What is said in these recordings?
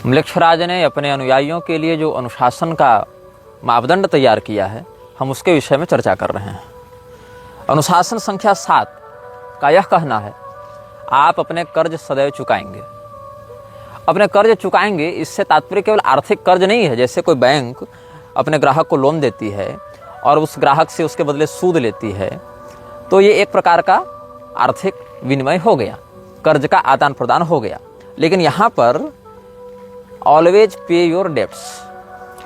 म्लेच्छराज ने अपने अनुयायियों के लिए जो अनुशासन का मापदंड तैयार किया है, हम उसके विषय में चर्चा कर रहे हैं। अनुशासन संख्या 7 का यह कहना है, आप अपने कर्ज सदैव चुकाएंगे। अपने कर्ज चुकाएंगे, इससे तात्पर्य केवल आर्थिक कर्ज नहीं है। जैसे कोई बैंक अपने ग्राहक को लोन देती है और उस ग्राहक से उसके बदले सूद लेती है, तो ये एक प्रकार का आर्थिक विनिमय हो गया, कर्ज का आदान प्रदान हो गया। लेकिन यहाँ पर ऑलवेज पे योर डेब्ट्स,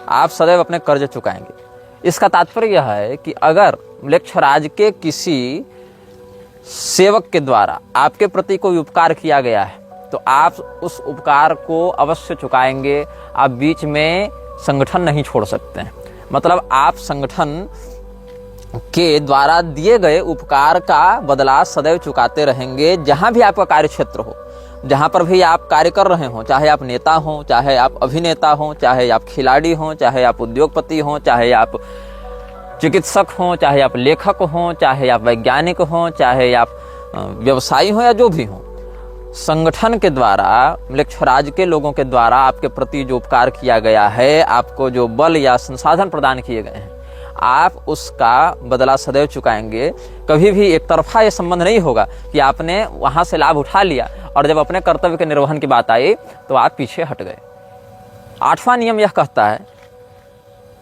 आप सदैव अपने कर्ज चुकाएंगे। इसका तात्पर्य यह है कि अगर म्लेच्छराज के किसी सेवक के द्वारा आपके प्रति कोई उपकार किया गया है, तो आप उस उपकार को अवश्य चुकाएंगे। आप बीच में संगठन नहीं छोड़ सकते हैं। मतलब आप संगठन के द्वारा दिए गए उपकार का बदला सदैव चुकाते रहेंगे। जहां भी आपका कार्य क्षेत्र हो, जहां पर भी आप कार्य कर रहे हो, चाहे आप नेता हो, चाहे आप अभिनेता हो, चाहे आप खिलाड़ी हो, चाहे आप उद्योगपति हो, चाहे आप चिकित्सक हो, चाहे आप लेखक हो, चाहे आप वैज्ञानिक हो, चाहे आप व्यवसायी हो या जो भी हो, संगठन के द्वारा, म्लेच्छराज के लोगों के द्वारा आपके प्रति जो उपकार किया गया है, आपको जो बल या संसाधन प्रदान किए गए हैं, आप उसका बदला सदैव चुकाएंगे। कभी भी एक तरफा ये संबंध नहीं होगा कि आपने वहां से लाभ उठा लिया और जब अपने कर्तव्य के निर्वहन की बात आई तो आप पीछे हट गए। 8वां नियम यह कहता है,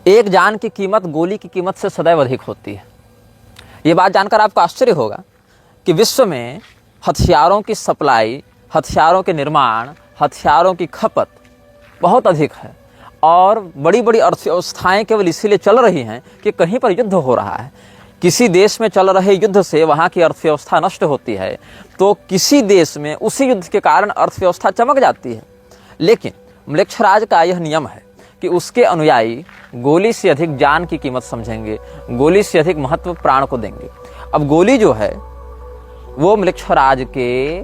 एक जान की कीमत गोली की कीमत से सदैव अधिक होती है। ये बात जानकर आपको आश्चर्य होगा कि विश्व में हथियारों की सप्लाई, हथियारों के निर्माण, हथियारों की खपत बहुत अधिक है और बड़ी बड़ी अर्थव्यवस्थाएं केवल इसीलिए चल रही हैं कि कहीं पर युद्ध हो रहा है। किसी देश में चल रहे युद्ध से वहां की अर्थव्यवस्था नष्ट होती है, तो किसी देश में उसी युद्ध के कारण अर्थव्यवस्था चमक जाती है। लेकिन म्लेच्छराज का यह नियम है कि उसके अनुयायी गोली से अधिक जान की कीमत समझेंगे, गोली से अधिक महत्व प्राण को देंगे। अब गोली जो है वो म्लेच्छराज के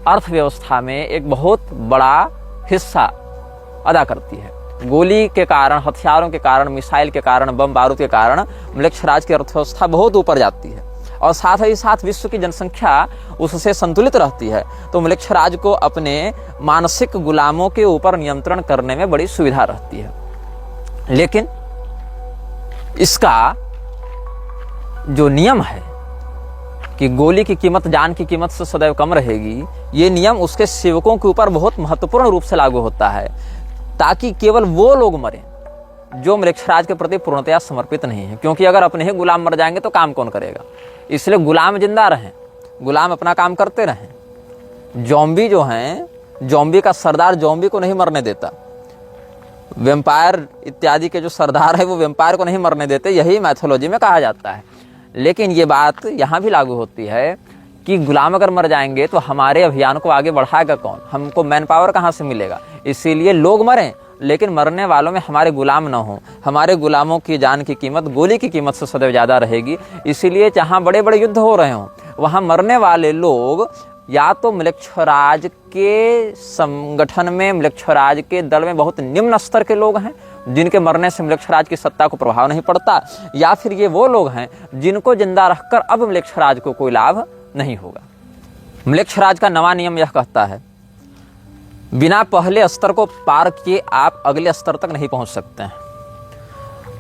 अर्थव्यवस्था में एक बहुत बड़ा हिस्सा अदा करती है। गोली के कारण, हथियारों के कारण, मिसाइल के कारण, बम बारूद के कारण म्लेच्छराज की अर्थव्यवस्था बहुत ऊपर जाती है और साथ ही साथ विश्व की जनसंख्या उससे संतुलित रहती है। तो म्लेच्छराज को अपने मानसिक गुलामों के ऊपर नियंत्रण करने में बड़ी सुविधा रहती है। लेकिन इसका जो नियम है कि गोली की कीमत जान की कीमत से सदैव कम रहेगी, ये नियम उसके सेवकों के ऊपर बहुत महत्वपूर्ण रूप से लागू होता है, ताकि केवल वो लोग मरें जो म्लेच्छराज के प्रति पूर्णतया समर्पित नहीं है। क्योंकि अगर अपने ही गुलाम मर जाएंगे तो काम कौन करेगा? इसलिए गुलाम जिंदा रहें, गुलाम अपना काम करते रहें। जॉम्बी जो हैं, जॉम्बी का सरदार जॉम्बी को नहीं मरने देता। वेम्पायर इत्यादि के जो सरदार है वो वेम्पायर को नहीं मरने देते, यही मैथोलॉजी में कहा जाता है। लेकिन ये बात यहाँ भी लागू होती है कि गुलाम अगर मर जाएंगे तो हमारे अभियान को आगे बढ़ाएगा कौन? हमको मैन पावर कहाँ से मिलेगा? इसीलिए लोग मरें, लेकिन मरने वालों में हमारे गुलाम न हो। हमारे गुलामों की जान की कीमत गोली की कीमत से सदैव ज़्यादा रहेगी। इसीलिए जहाँ बड़े बड़े युद्ध हो रहे हों, वहाँ मरने वाले लोग या तो म्लेच्छराज के संगठन में, म्लेच्छराज के दल में बहुत निम्न स्तर के लोग हैं जिनके मरने से म्लेच्छराज की सत्ता को प्रभाव नहीं पड़ता, या फिर ये वो लोग हैं जिनको जिंदा रखकर अब म्लेच्छराज को कोई लाभ नहीं होगा। म्लेच्छराज का 9वां नियम यह कहता है, बिना पहले स्तर को पार किए आप अगले स्तर तक नहीं पहुंच सकते हैं।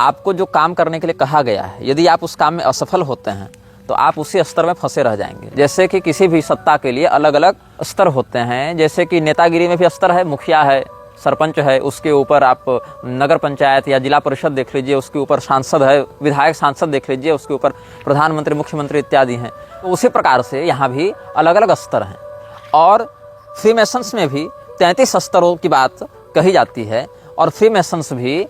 आपको जो काम करने के लिए कहा गया है, यदि आप उस काम में असफल होते हैं तो आप उसी स्तर में फंसे रह जाएंगे। जैसे कि किसी भी सत्ता के लिए अलग अलग स्तर होते हैं। जैसे कि नेतागिरी में भी स्तर है, मुखिया है, सरपंच है, उसके ऊपर आप नगर पंचायत या जिला परिषद देख लीजिए, उसके ऊपर सांसद है, विधायक सांसद देख लीजिए, उसके ऊपर प्रधानमंत्री, मुख्यमंत्री इत्यादि हैं। तो उसी प्रकार से यहाँ भी अलग अलग स्तर हैं। और फ्रीमेसन्स में भी 33 स्तरों की बात कही जाती है और फ्रीमेसन्स भी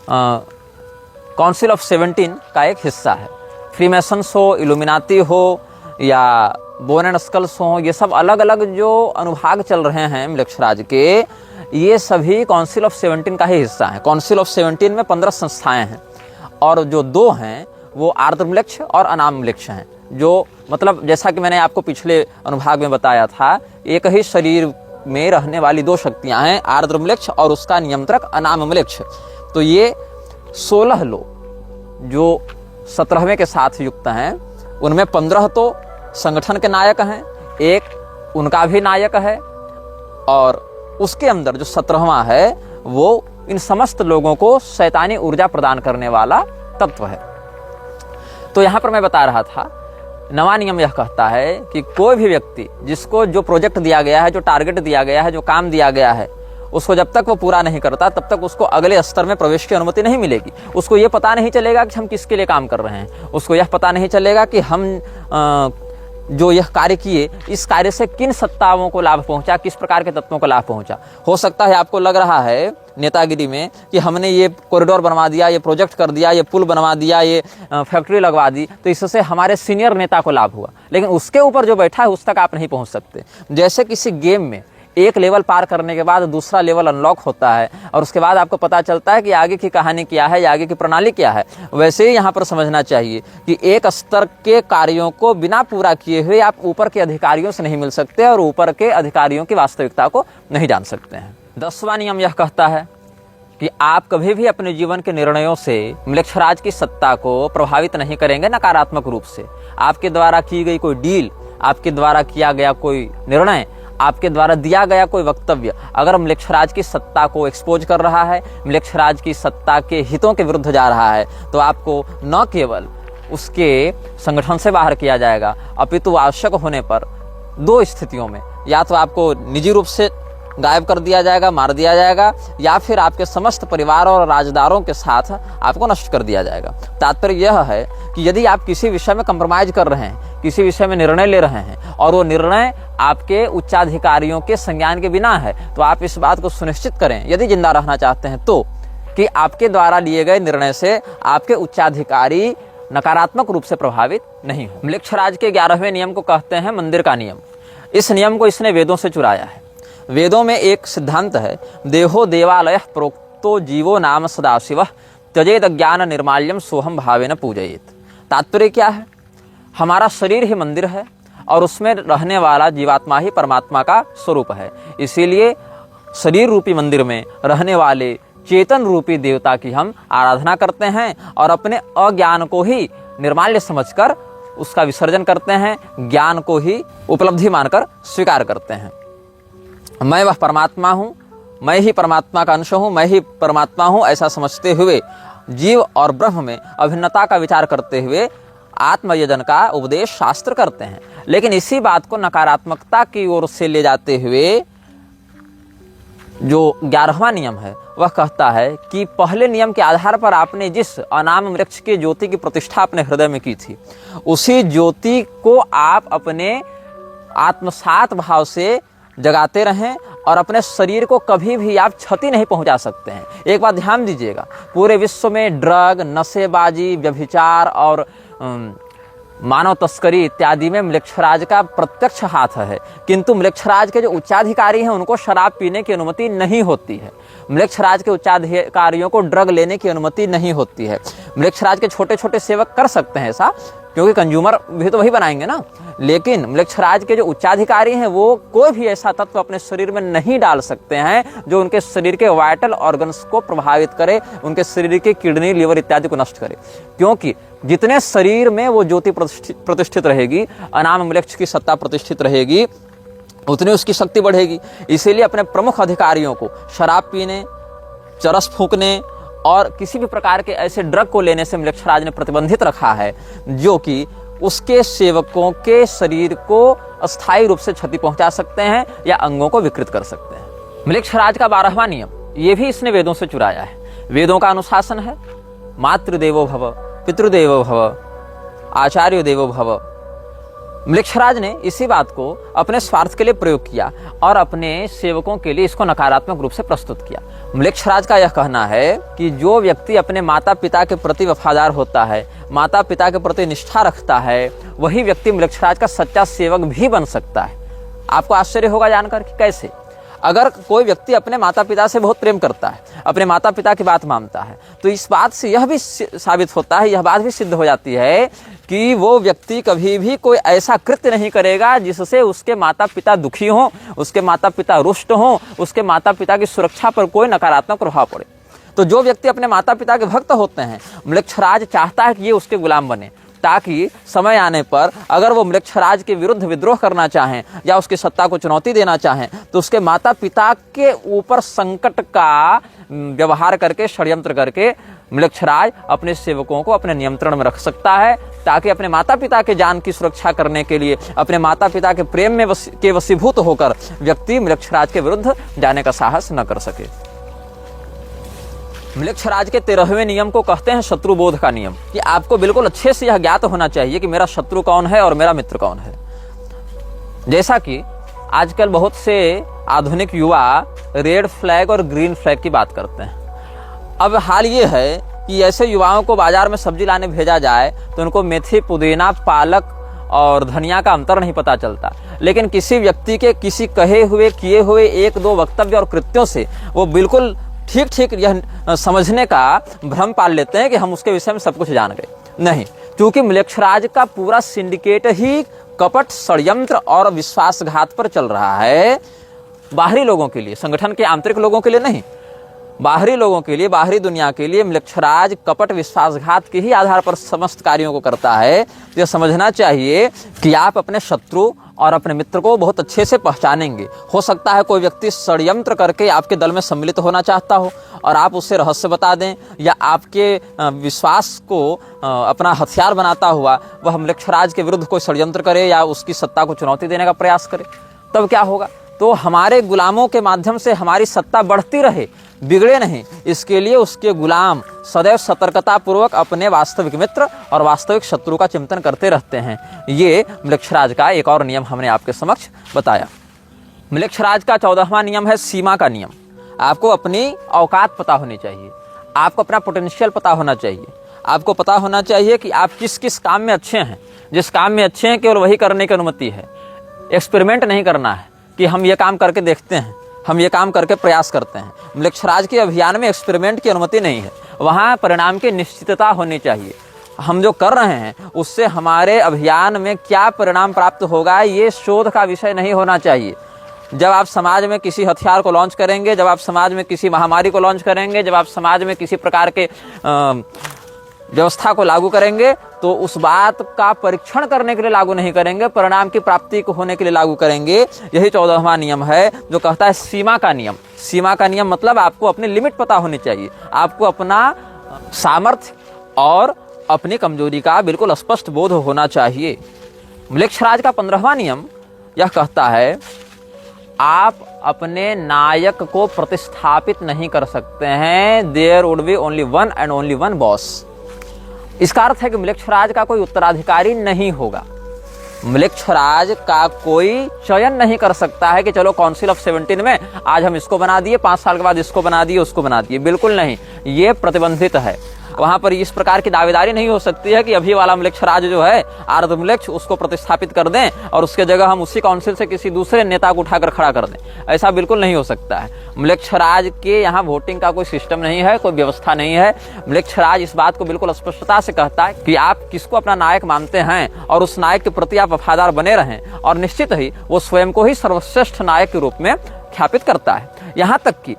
काउंसिल ऑफ 17 का एक हिस्सा है। फ्रीमेसन्स हो, इल्यूमिनाती हो या बोन एंड स्कल्स हो, ये सब अलग अलग जो अनुभाग चल रहे हैं म्लेच्छराज के, ये सभी काउंसिल ऑफ 17 का ही हिस्सा है। काउंसिल ऑफ 17 में 15 संस्थाएं हैं और जो 2 हैं वो आर्द्रम्लेच्छ और अनाम्लेच्छ हैं। जो मतलब जैसा कि मैंने आपको पिछले अनुभाग में बताया था, एक ही शरीर में रहने वाली 2 शक्तियां हैं, आर्द्रम्लेच्छ और उसका नियंत्रक अनाम्लेच्छ। तो ये 16 लोग जो 17वें के साथ युक्त हैं, उनमें 15 तो संगठन के नायक हैं, एक उनका भी नायक है और उसके अंदर जो 17वां है वो इन समस्त लोगों को शैतानी ऊर्जा प्रदान करने वाला तत्व है। तो यहां पर मैं बता रहा था, नवा नियम यह कहता है कि कोई भी व्यक्ति जिसको जो प्रोजेक्ट दिया गया है, जो टारगेट दिया गया है, जो काम दिया गया है, उसको जब तक वो पूरा नहीं करता तब तक उसको अगले स्तर में प्रवेश की अनुमति नहीं मिलेगी। उसको ये पता नहीं चलेगा कि हम किसके लिए काम कर रहे हैं, उसको यह पता नहीं चलेगा कि हम जो यह कार्य किए, इस कार्य से किन सत्ताओं को लाभ पहुंचा, किस प्रकार के तत्वों को लाभ पहुंचा। हो सकता है आपको लग रहा है नेतागिरी में कि हमने ये कॉरिडोर बनवा दिया, ये प्रोजेक्ट कर दिया, ये पुल बनवा दिया, ये फैक्ट्री लगवा दी, तो इससे हमारे सीनियर नेता को लाभ हुआ, लेकिन उसके ऊपर जो बैठा है उस तक आप नहीं पहुंच सकते। जैसे किसी गेम में एक लेवल पार करने के बाद दूसरा लेवल अनलॉक होता है और उसके बाद आपको पता चलता है कि आगे की कहानी क्या है या आगे की प्रणाली क्या है, वैसे ही यहाँ पर समझना चाहिए कि एक स्तर के कार्यों को बिना पूरा किए हुए आप ऊपर के अधिकारियों से नहीं मिल सकते और ऊपर के अधिकारियों की वास्तविकता को नहीं जान सकते हैं। 10वां नियम यह कहता है कि आप कभी भी अपने जीवन के निर्णयों से म्लेच्छराज की सत्ता को प्रभावित नहीं करेंगे नकारात्मक रूप से। आपके द्वारा की गई कोई डील, आपके द्वारा किया गया कोई निर्णय, आपके द्वारा दिया गया कोई वक्तव्य अगर म्लेच्छराज की सत्ता को एक्सपोज कर रहा है, म्लेच्छराज की सत्ता के हितों के विरुद्ध जा रहा है, तो आपको न केवल उसके संगठन से बाहर किया जाएगा, अपितु आवश्यक होने पर 2 स्थितियों में या तो आपको निजी रूप से गायब कर दिया जाएगा, मार दिया जाएगा, या फिर आपके समस्त परिवार और राजदारों के साथ आपको नष्ट कर दिया जाएगा। तात्पर्य यह है कि यदि आप किसी विषय में कंप्रोमाइज कर रहे हैं, किसी विषय में निर्णय ले रहे हैं और वो निर्णय आपके उच्चाधिकारियों के संज्ञान के बिना है, तो आप इस बात को सुनिश्चित करें, यदि जिंदा रहना चाहते हैं तो, कि आपके द्वारा लिए गए निर्णय से आपके उच्चाधिकारी नकारात्मक रूप से प्रभावित नहीं हो। म्लेच्छराज के 11वें नियम को कहते हैं मंदिर का नियम। इस नियम को इसने वेदों से चुराया है। वेदों में एक सिद्धांत है, देहो देवालय प्रोक्तो जीवो नाम सदाशिव त्यजेद ज्ञान निर्माल्यम सोहम भावेन पूजयेत। तात्पर्य क्या है? हमारा शरीर ही मंदिर है और उसमें रहने वाला जीवात्मा ही परमात्मा का स्वरूप है। इसीलिए शरीर रूपी मंदिर में रहने वाले चेतन रूपी देवता की हम आराधना करते हैं और अपने अज्ञान को ही निर्माल्य समझकर उसका विसर्जन करते हैं, ज्ञान को ही उपलब्धि मानकर स्वीकार करते हैं। मैं वह परमात्मा हूँ, मैं ही परमात्मा का अंश हूँ, मैं ही परमात्मा हूँ, ऐसा समझते हुए जीव और ब्रह्म में अभिन्नता का विचार करते हुए आत्मयजन का उपदेश शास्त्र करते हैं। लेकिन इसी बात को नकारात्मकता की ओर से ले जाते हुए जो 11वां नियम है वह कहता है कि पहले नियम के आधार पर आपने जिस अनाम वृक्ष की ज्योति की प्रतिष्ठा अपने हृदय में की थी, उसी ज्योति को आप अपने आत्मसात भाव से जगाते रहें और अपने शरीर को कभी भी आप क्षति नहीं पहुंचा सकते हैं। एक बात ध्यान दीजिएगा, पूरे विश्व में ड्रग, नशेबाजी, व्यभिचार और मानव तस्करी इत्यादि में म्लेच्छराज का प्रत्यक्ष हाथ है, किंतु म्लेच्छराज के जो उच्चाधिकारी हैं उनको शराब पीने की अनुमति नहीं होती है। म्लेच्छराज के उच्चाधिकारियों को ड्रग लेने की अनुमति नहीं होती है। म्लेच्छराज के छोटे छोटे सेवक कर सकते हैं ऐसा, क्योंकि कंज्यूमर भी तो वही बनाएंगे ना, लेकिन म्लेच्छराज के जो उच्चाधिकारी हैं वो कोई भी ऐसा तत्व अपने शरीर में नहीं डाल सकते हैं जो उनके शरीर के वाइटल ऑर्गन्स को प्रभावित करे, उनके शरीर के किडनी, लिवर इत्यादि को नष्ट करे। क्योंकि जितने शरीर में वो ज्योति प्रतिष्ठित रहेगी, अनाम म्लेच्छ की सत्ता प्रतिष्ठित रहेगी, उतनी उसकी शक्ति बढ़ेगी। इसीलिए अपने प्रमुख अधिकारियों को शराब पीने, चरस फूंकने और किसी भी प्रकार के ऐसे ड्रग को लेने से म्लेच्छराज ने प्रतिबंधित रखा है जो कि उसके सेवकों के शरीर को अस्थायी रूप से क्षति पहुंचा सकते हैं या अंगों को विकृत कर सकते हैं। म्लेच्छराज का 12वां नियम, ये भी इसने वेदों से चुराया है। वेदों का अनुशासन है, मातृदेवो भव, पितृदेवो भव, आचार्य देवो भव। म्लेच्छराज ने इसी बात को अपने स्वार्थ के लिए प्रयोग किया और अपने सेवकों के लिए इसको नकारात्मक रूप से प्रस्तुत किया। म्लेच्छराज का यह कहना है कि जो व्यक्ति अपने माता पिता के प्रति वफादार होता है, माता पिता के प्रति निष्ठा रखता है, वही व्यक्ति म्लेच्छराज का सच्चा सेवक भी बन सकता है। आपको आश्चर्य होगा जानकर कि कैसे। अगर कोई व्यक्ति अपने माता पिता से बहुत प्रेम करता है, अपने माता पिता की बात मानता है, तो इस बात से यह भी साबित होता है, यह बात भी सिद्ध हो जाती है कि वो व्यक्ति कभी भी कोई ऐसा कृत्य नहीं करेगा जिससे उसके माता पिता दुखी हों, उसके माता पिता रुष्ट हों, उसके माता पिता की सुरक्षा पर कोई नकारात्मक प्रभाव पड़े। तो जो व्यक्ति अपने माता पिता के भक्त होते हैं, म्लेच्छराज चाहता है कि ये उसके गुलाम बने। ताकि समय आने पर अगर वो म्लेच्छराज के विरुद्ध विद्रोह करना चाहें या उसकी सत्ता को चुनौती देना चाहें तो उसके माता पिता के ऊपर संकट का व्यवहार करके, षड्यंत्र करके म्लेच्छराज अपने सेवकों को अपने नियंत्रण में रख सकता है, ताकि अपने माता पिता के जान की सुरक्षा करने के लिए, अपने माता पिता के प्रेम में के वशीभूत होकर व्यक्ति म्लेच्छराज के विरुद्ध जाने का साहस न कर सके। म्लेच्छराज के 13वें नियम को कहते हैं शत्रुबोध का नियम, कि आपको बिल्कुल अच्छे से यह ज्ञात होना चाहिए कि मेरा शत्रु कौन है और मेरा मित्र कौन है। जैसा कि आजकल बहुत से आधुनिक युवा रेड फ्लैग और ग्रीन फ्लैग की बात करते हैं। अब हाल ये है कि ऐसे युवाओं को बाजार में सब्जी लाने भेजा जाए तो उनको मेथी, पुदीना, पालक और धनिया का अंतर नहीं पता चलता, लेकिन किसी व्यक्ति के किसी कहे हुए, किए हुए 1-2 वक्तव्य और कृत्यों से वो बिल्कुल ठीक ठीक यह समझने का भ्रम पाल लेते हैं कि हम उसके विषय में सब कुछ जान गए। नहीं, क्योंकि म्लेच्छराज का पूरा सिंडिकेट ही कपट, षड्यंत्र और विश्वासघात पर चल रहा है। बाहरी लोगों के लिए, संगठन के आंतरिक लोगों के लिए नहीं, बाहरी लोगों के लिए, बाहरी दुनिया के लिए म्लेच्छराज कपट, विश्वासघात के ही आधार पर समस्त कार्यों को करता है। तो यह समझना चाहिए कि आप अपने शत्रु और अपने मित्र को बहुत अच्छे से पहचानेंगे। हो सकता है कोई व्यक्ति षड्यंत्र करके आपके दल में सम्मिलित होना चाहता हो और आप उससे रहस्य बता दें, या आपके विश्वास को अपना हथियार बनाता हुआ वह म्लेच्छराज के विरुद्ध कोई षड्यंत्र करे या उसकी सत्ता को चुनौती देने का प्रयास करे, तब क्या होगा? तो हमारे गुलामों के माध्यम से हमारी सत्ता बढ़ती रहे, बिगड़े नहीं, इसके लिए उसके गुलाम सदैव सतर्कता पूर्वक अपने वास्तविक मित्र और वास्तविक शत्रु का चिंतन करते रहते हैं। ये म्लेच्छराज का एक और नियम हमने आपके समक्ष बताया। म्लेच्छराज का 14वां नियम है सीमा का नियम। आपको अपनी औकात पता होनी चाहिए, आपको अपना पोटेंशियल पता होना चाहिए, आपको पता होना चाहिए कि आप किस किस काम में अच्छे हैं। जिस काम में अच्छे हैं केवल वही करने की अनुमति है। एक्सपेरिमेंट नहीं करना है कि हम ये काम करके देखते हैं, हम ये काम करके प्रयास करते हैं। म्लेच्छराज के अभियान में एक्सपेरिमेंट की अनुमति नहीं है, वहाँ परिणाम की निश्चितता होनी चाहिए। हम जो कर रहे हैं उससे हमारे अभियान में क्या परिणाम प्राप्त होगा ये शोध का विषय नहीं होना चाहिए। जब आप समाज में किसी हथियार को लॉन्च करेंगे, जब आप समाज में किसी महामारी को लॉन्च करेंगे, जब आप समाज में किसी प्रकार के व्यवस्था को लागू करेंगे तो उस बात का परीक्षण करने के लिए लागू नहीं करेंगे, परिणाम की प्राप्ति को होने के लिए लागू करेंगे। यही 14वां नियम है जो कहता है सीमा का नियम। सीमा का नियम मतलब आपको अपनी लिमिट पता होनी चाहिए, आपको अपना सामर्थ्य और अपनी कमजोरी का बिल्कुल स्पष्ट बोध होना चाहिए। म्लेच्छराज का 15वां नियम यह कहता है आप अपने नायक को प्रतिस्थापित नहीं कर सकते हैं। There would be only one and only one boss. इसका अर्थ है कि म्लेच्छराज का कोई उत्तराधिकारी नहीं होगा। म्लेच्छराज का कोई चयन नहीं कर सकता है कि चलो काउंसिल ऑफ 17 में आज हम इसको बना दिए, 5 साल के बाद इसको बना दिए, उसको बना दिए। बिल्कुल नहीं, ये प्रतिबंधित है। वहां पर इस प्रकार की दावेदारी नहीं हो सकती है कि अभी वाला म्लेच्छराज जो है आर्धम्लेच्छ उसको प्रतिस्थापित कर दें और उसके जगह हम उसी काउंसिल से किसी दूसरे नेता को उठाकर खड़ा कर दें। ऐसा बिल्कुल नहीं हो सकता है। म्लेच्छराज के यहाँ वोटिंग का कोई सिस्टम नहीं है, कोई व्यवस्था नहीं है। म्लेच्छराज इस बात को बिल्कुल स्पष्टता से कहता है कि आप किसको अपना नायक मानते हैं और उस नायक के प्रति आप वफादार बने रहें, और निश्चित ही वो स्वयं को ही सर्वश्रेष्ठ नायक के रूप में ख्यापित करता है। यहाँ तक कि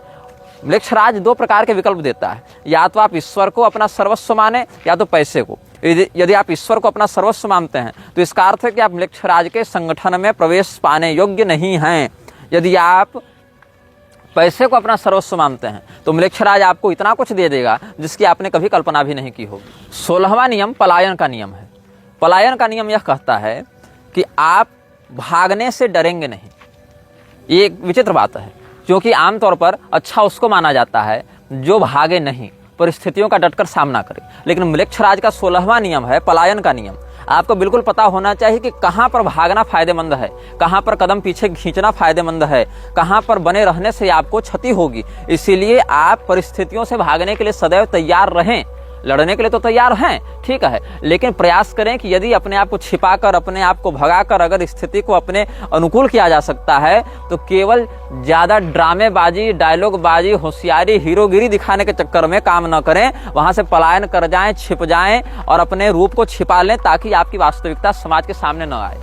म्लेच्छराज 2 प्रकार के विकल्प देता है, या तो आप ईश्वर को अपना सर्वस्व माने या तो पैसे को। यदि आप ईश्वर को अपना सर्वस्व मानते हैं तो इसका अर्थ है कि आप म्लेच्छराज के संगठन में प्रवेश पाने योग्य नहीं हैं। यदि आप पैसे को अपना सर्वस्व मानते हैं तो म्लेच्छराज आपको इतना कुछ दे देगा जिसकी आपने कभी कल्पना भी नहीं की होगी। 16वां नियम पलायन का नियम है। पलायन का नियम यह कहता है कि आप भागने से डरेंगे नहीं। ये एक विचित्र बात है, क्योंकि आमतौर पर अच्छा उसको माना जाता है जो भागे नहीं, परिस्थितियों का डटकर सामना करे। लेकिन म्लेच्छराज का 16वां नियम है पलायन का नियम। आपको बिल्कुल पता होना चाहिए कि कहां पर भागना फायदेमंद है, कहां पर कदम पीछे खींचना फायदेमंद है, कहां पर बने रहने से आपको क्षति होगी। इसीलिए आप परिस्थितियों से भागने के लिए सदैव तैयार रहें। लड़ने के लिए तो तैयार हैं, ठीक है, लेकिन प्रयास करें कि यदि अपने आप को छिपाकर, अपने आप को भगाकर अगर स्थिति को अपने अनुकूल किया जा सकता है तो केवल ज्यादा ड्रामेबाजी, डायलॉगबाजी, होशियारी, हीरोगिरी दिखाने के चक्कर में काम न करें। वहां से पलायन कर जाएं, छिप जाएं और अपने रूप को छिपा लें ताकि आपकी वास्तविकता समाज के सामने न आए।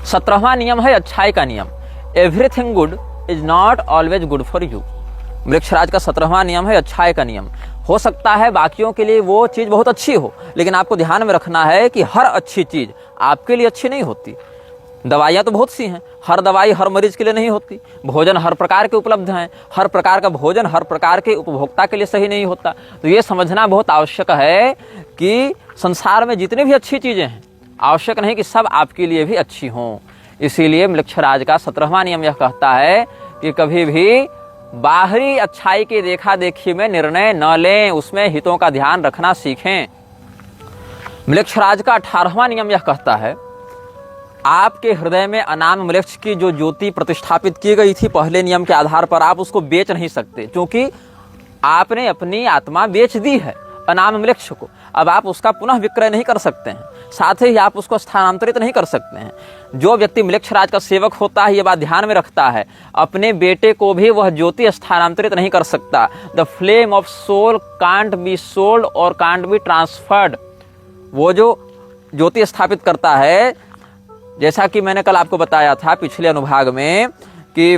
17वां नियम है अच्छाई का नियम। Everything good is not always good for you. Mlechchharaj का 17वां नियम है अच्छाई का नियम। हो सकता है बाकियों के लिए वो चीज़ बहुत अच्छी हो, लेकिन आपको ध्यान में रखना है कि हर अच्छी चीज़ आपके लिए अच्छी नहीं होती। दवाइयाँ तो बहुत सी हैं, हर दवाई हर मरीज के लिए नहीं होती। भोजन हर प्रकार के उपलब्ध हैं, हर प्रकार का भोजन हर प्रकार के उपभोक्ता के लिए सही नहीं होता। तो ये समझना बहुत आवश्यक है कि संसार में जितनी भी अच्छी चीज़ें हैं, आवश्यक नहीं कि सब आपके लिए भी अच्छी हों। इसीलिए म्लेच्छराज का 17वां नियम यह कहता है कि कभी भी बाहरी अच्छाई की देखा देखी में निर्णय न लें, उसमें हितों का ध्यान रखना सीखें। म्लेच्छराज का 18वां नियम यह कहता है, आपके हृदय में अनाम म्लेच्छ की जो ज्योति प्रतिष्ठापित की गई थी पहले नियम के आधार पर, आप उसको बेच नहीं सकते, क्योंकि आपने अपनी आत्मा बेच दी है अनाम म्लेच्छ को। अब आप उसका पुनः विक्रय नहीं कर सकते हैं, साथ ही आप उसको स्थानांतरित नहीं कर सकते हैं। जो व्यक्ति म्लेच्छराज का सेवक होता है, ये बात ध्यान में रखता है, अपने बेटे को भी वह ज्योति स्थानांतरित नहीं कर सकता। The flame of soul can't be sold और कांट बी ट्रांसफर्ड। वो जो ज्योति स्थापित करता है, जैसा कि मैंने कल आपको बताया था पिछले अनुभाग में कि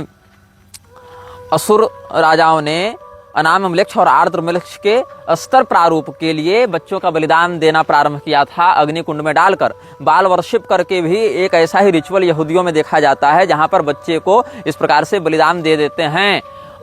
असुर राजाओं ने अनाम म्लेच्छ और आर्द्र म्लेच्छ के स्तर प्रारूप के लिए बच्चों का बलिदान देना प्रारंभ किया था, अग्निकुंड में डालकर। बाल वर्शिप करके भी एक ऐसा ही रिचुअल यहूदियों में देखा जाता है, जहां पर बच्चे को इस प्रकार से बलिदान दे देते हैं।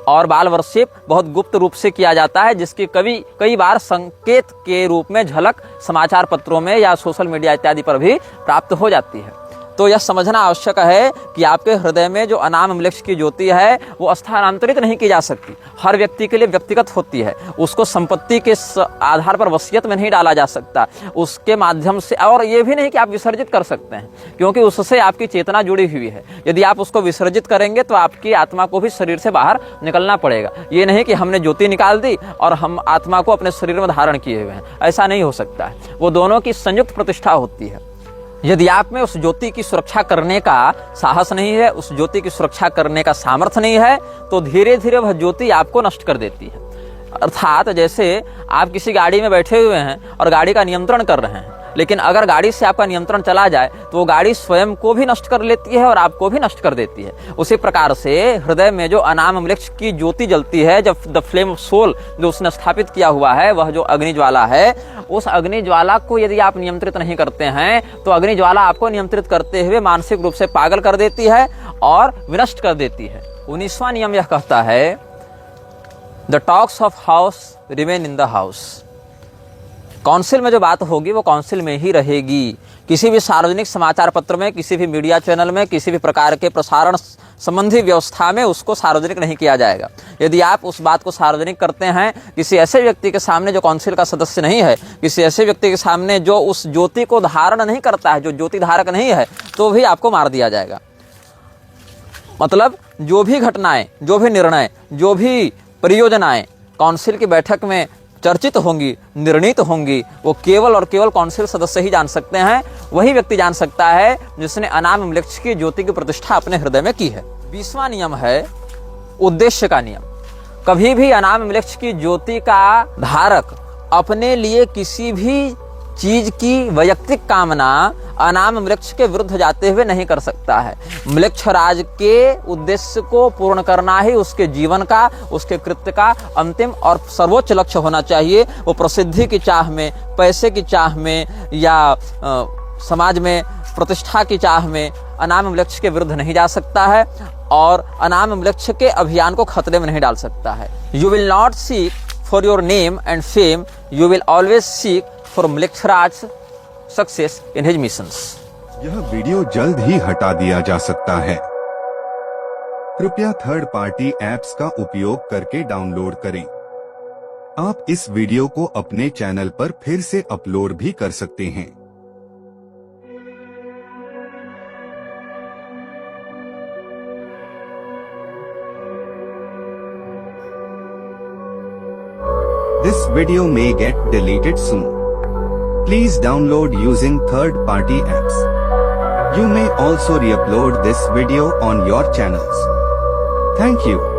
और बाल वर्शिप बहुत गुप्त रूप से किया जाता है, जिसकी कई बार संकेत के रूप में झलक समाचार पत्रों में या सोशल मीडिया इत्यादि पर भी प्राप्त हो जाती है। तो यह समझना आवश्यक है कि आपके हृदय में जो अनाम म्लेच्छ की ज्योति है, वो स्थानांतरित नहीं की जा सकती। हर व्यक्ति के लिए व्यक्तिगत होती है, उसको संपत्ति के आधार पर वसीयत में नहीं डाला जा सकता, उसके माध्यम से। और ये भी नहीं कि आप विसर्जित कर सकते हैं, क्योंकि उससे आपकी चेतना जुड़ी हुई है। यदि आप उसको विसर्जित करेंगे तो आपकी आत्मा को भी शरीर से बाहर निकलना पड़ेगा। ये नहीं कि हमने ज्योति निकाल दी और हम आत्मा को अपने शरीर में धारण किए हुए हैं, ऐसा नहीं हो सकता है। वो दोनों की संयुक्त प्रतिष्ठा होती है। यदि आप में उस ज्योति की सुरक्षा करने का साहस नहीं है, उस ज्योति की सुरक्षा करने का सामर्थ्य नहीं है, तो धीरे धीरे वह ज्योति आपको नष्ट कर देती है। अर्थात जैसे आप किसी गाड़ी में बैठे हुए हैं और गाड़ी का नियंत्रण कर रहे हैं, लेकिन अगर गाड़ी से आपका नियंत्रण चला जाए तो वो गाड़ी स्वयं को भी नष्ट कर लेती है और आपको भी नष्ट कर देती है। उसी प्रकार से हृदय में जो अनाम म्लेच्छ की ज्योति जलती है, जब द फ्लेम ऑफ सोल जो उसने स्थापित किया हुआ है, वह जो अग्नि ज्वाला है, उस अग्नि ज्वाला को यदि आप नियंत्रित नहीं करते हैं तो अग्नि ज्वाला आपको नियंत्रित करते हुए मानसिक रूप से पागल कर देती है और विनष्ट कर देती है। 19वां नियम यह कहता है, the talks of house remain in the house. Council में जो बात होगी वो काउंसिल में ही रहेगी। किसी भी सार्वजनिक समाचार पत्र में, किसी भी मीडिया चैनल में, किसी भी प्रकार के प्रसारण संबंधी व्यवस्था में उसको सार्वजनिक नहीं किया जाएगा। यदि आप उस बात को सार्वजनिक करते हैं किसी ऐसे व्यक्ति के सामने जो काउंसिल का सदस्य नहीं है, किसी ऐसे व्यक्ति के सामने जो उस ज्योति को धारण नहीं करता है, जो ज्योति धारक नहीं है, तो भी आपको मार दिया जाएगा। मतलब जो भी घटनाएं, जो भी निर्णय, जो भी परियोजनाएं काउंसिल की बैठक में चर्चित होंगी, निर्णीत होंगी, वो केवल और केवल काउंसिल सदस्य ही जान सकते हैं। वही व्यक्ति जान सकता है जिसने अनाम म्लेच्छ की ज्योति की प्रतिष्ठा अपने हृदय में की है। 20वां नियम है उद्देश्य का नियम। कभी भी अनाम म्लेच्छ की ज्योति का धारक अपने लिए किसी भी चीज की वैयक्तिक कामना अनाम म्लेच्छ के विरुद्ध जाते हुए नहीं कर सकता है। म्लेच्छराज के उद्देश्य को पूर्ण करना ही उसके जीवन का, उसके कृत्य का अंतिम और सर्वोच्च लक्ष्य होना चाहिए। वो प्रसिद्धि की चाह में, पैसे की चाह में या समाज में प्रतिष्ठा की चाह में अनाम म्लेच्छ के विरुद्ध नहीं जा सकता है और अनाम म्लेच्छ के अभियान को खतरे में नहीं डाल सकता है। You will not seek for your name and fame, you will always seek for Mlechchharaj success in his missions. यह वीडियो जल्द ही हटा दिया जा सकता है। कृपया थर्ड पार्टी ऐप्स का उपयोग करके डाउनलोड करें। आप इस वीडियो को अपने चैनल पर फिर से अपलोड भी कर सकते हैं। This video may get deleted soon. Please download using third-party apps. You may also re-upload this video on your channels. Thank you.